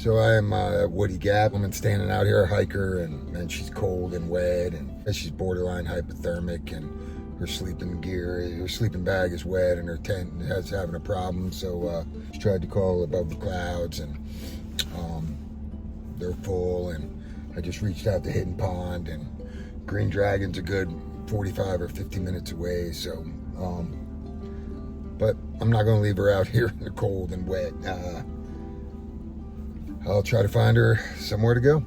So I am at Woody Gap. I'm standing out here, a hiker, and she's cold and wet, and she's borderline hypothermic, and her sleeping gear, her sleeping bag is wet, and her tent is having a problem. So she tried to call Above the Clouds, and they're full. And I just reached out to Hidden Pond, and Green Dragon's a good 45 or 50 minutes away. So, but I'm not going to leave her out here in the cold and wet. I'll try to find her somewhere to go.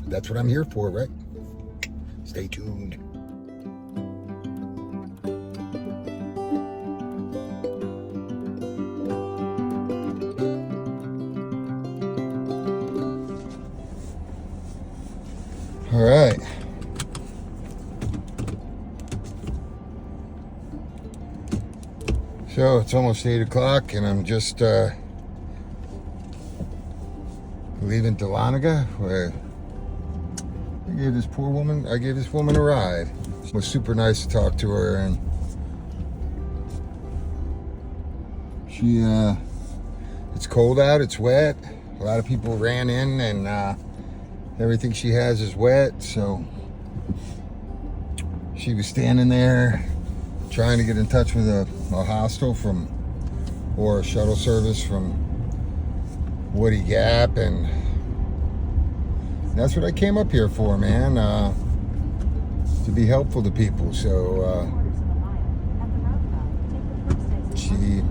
That's what I'm here for, right? Stay tuned. All right. So it's almost 8 o'clock, and I'm just leaving Dahlonega, where I gave this woman a ride. It was super nice to talk to her, and she it's cold out, it's wet. A lot of people ran in, and everything she has is wet. So she was standing there trying to get in touch with a hostel or a shuttle service from Woody Gap, and that's what I came up here for, man, to be helpful to people. So she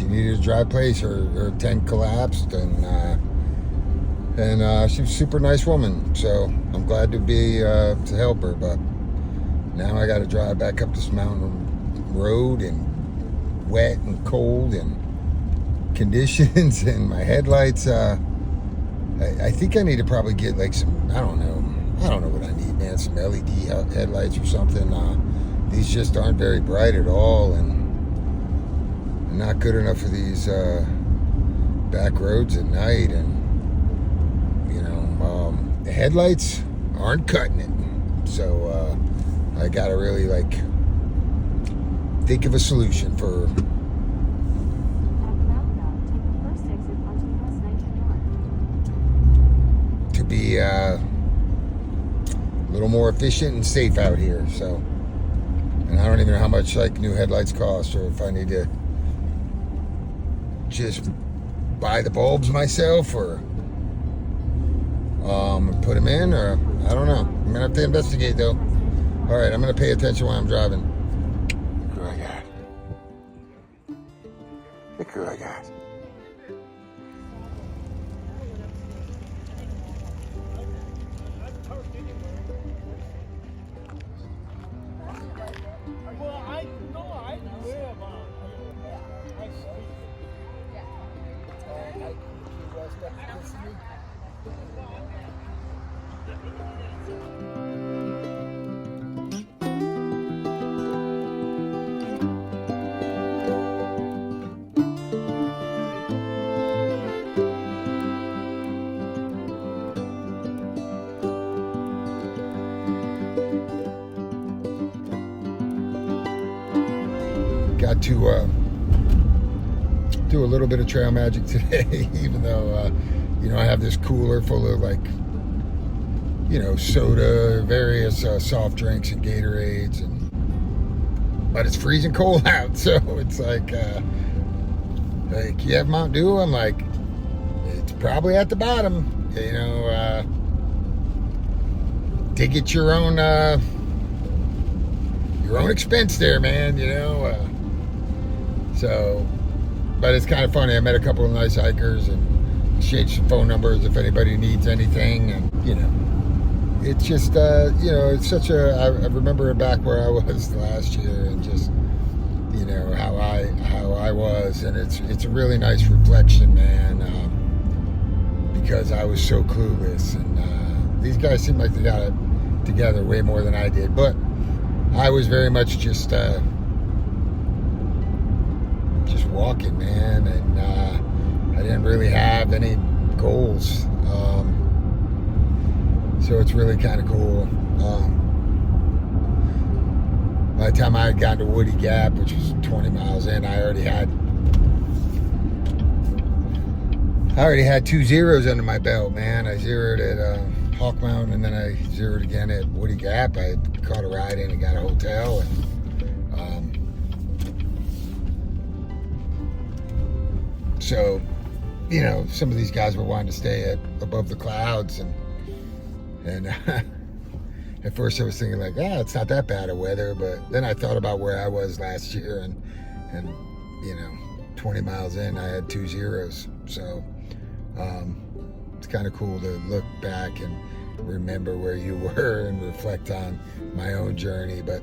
needed a dry place. Her tent collapsed, and she was a super nice woman. So I'm glad to be to help her, but now I got to drive back up this mountain road, and wet and cold and conditions, and my headlights. I think I need to probably get like some, I don't know what I need, man, some LED headlights or something. These just aren't very bright at all, and not good enough for these back roads at night. And the headlights aren't cutting it. So I gotta really think of a solution for to be a little more efficient and safe out here. So, and I don't even know how much new headlights cost, or if I need to just buy the bulbs myself, or put them in, or I don't know. I'm gonna have to investigate though. All right, I'm gonna pay attention while I'm driving. Look who I got. Look who I got. Got to do a little bit of trail magic today, even though I have this cooler full of soda, various soft drinks and Gatorades, but it's freezing cold out. So it's you have Mountain Dew? I'm like, it's probably at the bottom. Dig at your own expense there, man. So, but it's kind of funny. I met a couple of nice hikers and exchanged some phone numbers if anybody needs anything. And, it's just, it's such I remember back where I was last year, and just, how I was. And it's a really nice reflection, man, because I was so clueless. And these guys seem like they got it together way more than I did. But I was very much just walking, man, and I didn't really have any goals, so it's really kind of cool. By the time I had gotten to Woody Gap, which was 20 miles in, I already had I already had 2 zeros under my belt, man. I zeroed at Hawk Mountain, and then I zeroed again at Woody Gap. I caught a ride in and got a hotel, and so, you know, some of these guys were wanting to stay at Above the Clouds, and at first I was thinking like, it's not that bad of weather, but then I thought about where I was last year, and you know, 20 miles in, I had 2 zeros. So it's kind of cool to look back and remember where you were and reflect on my own journey, but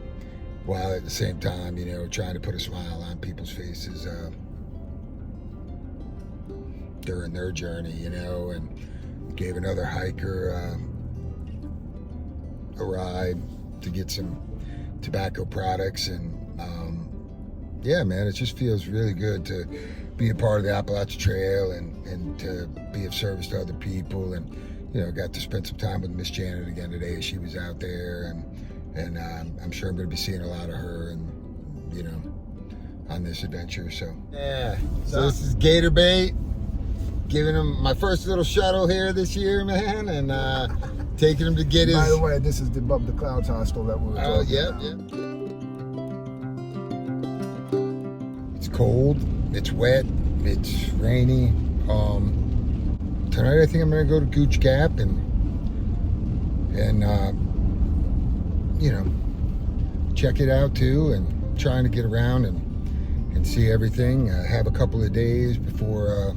while at the same time, you know, trying to put a smile on people's faces during their journey, you know. And gave another hiker a ride to get some tobacco products, and yeah, man, it just feels really good to be a part of the Appalachian Trail and to be of service to other people. And you know, got to spend some time with Miss Janet again today. She was out there, and I'm sure I'm going to be seeing a lot of her, and you know, on this adventure. So yeah, so this is Gator Bait, giving him my first little shuttle here this year, man, and taking him to get his. By the way, this is the Above the Clouds Hostel that we were talking about. Yep. It's cold, it's wet, it's rainy. Tonight I think I'm gonna go to Gooch Gap and you know, check it out too, and trying to get around and see everything. Have a couple of days before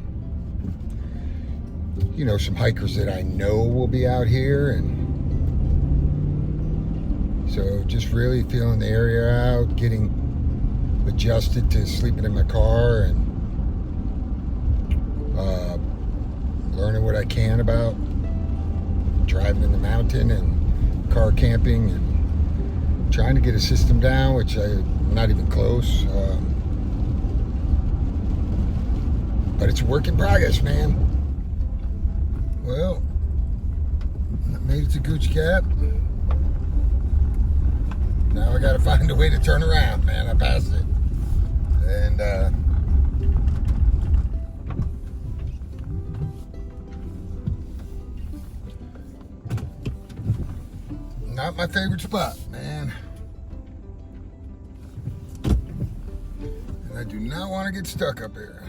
you know, some hikers that I know will be out here, and so just really feeling the area out, getting adjusted to sleeping in my car, and learning what I can about driving in the mountain and car camping, and trying to get a system down, which I'm not even close, but it's a work in progress, man. Well, I made it to Gooch Gap. Now I gotta find a way to turn around, man. I passed it. And not my favorite spot, man. And I do not want to get stuck up here.